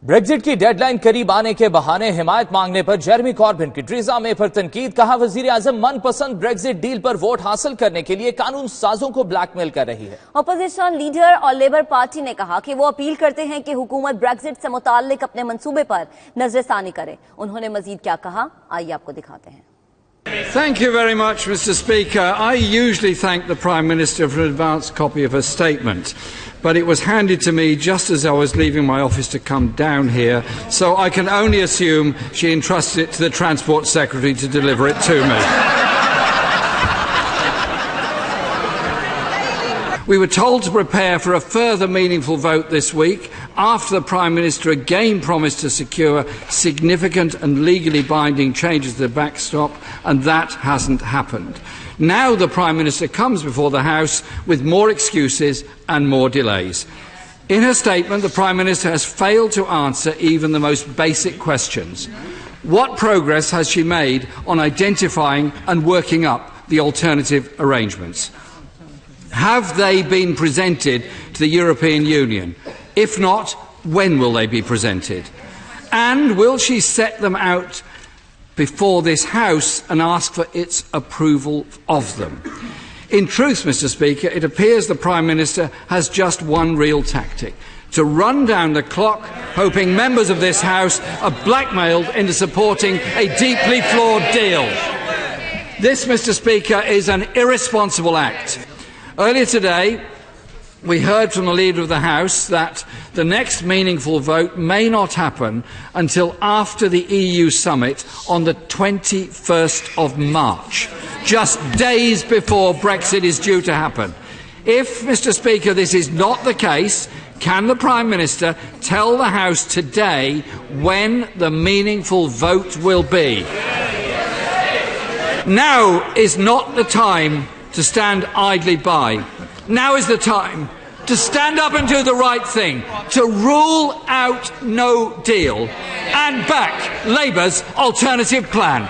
Brexit की deadline करीब आने के बहाने हिमायत मांगने पर जेरेमी कॉर्बिन की ड्रीजा मे पर तनकीद। कहा वजीर आजम मनपसंद ब्रेक्जिट डील पर वोट हासिल करने के लिए कानून साजों को ब्लैकमेल कर रही है। अपोजिशन लीडर और लेबर पार्टी ने कहा कि वो अपील करते हैं कि हुकूमत ब्रेक्जिट से मुताल्लिक अपने मंसूबे पर नजरसानी करे। उन्होंने मजीद क्या कहा, आइए आपको दिखाते हैं। Thank you very much, Mr. Speaker. I usually thank the Prime Minister for an advance copy of her statement, but it was handed to me just as I was leaving my office to come down here, so I can only assume she entrusted it to the Transport Secretary to deliver it to me. We were told to prepare for a further meaningful vote this week after the Prime Minister again promised to secure significant and legally binding changes to the backstop, and that hasn't happened. Now the Prime Minister comes before the House with more excuses and more delays. In her statement, the Prime Minister has failed to answer even the most basic questions. What progress has she made on identifying and working up the alternative arrangements? Have they been presented to the European Union? If not, when will they be presented? And will she set them out before this House and ask for its approval of them? In truth, Mr. Speaker, it appears the Prime Minister has just one real tactic: to run down the clock, hoping members of this House are blackmailed into supporting a deeply flawed deal. This, Mr. Speaker, is an irresponsible act. Earlier today, we heard from the Leader of the House that the next meaningful vote may not happen until after the EU summit on the 21st of March, just days before Brexit is due to happen. If, Mr. Speaker, this is not the case, can the Prime Minister tell the House today when the meaningful vote will be? Now is not the time to stand idly by. Now is the time to stand up and do the right thing, to rule out no deal and back Labour's alternative plan.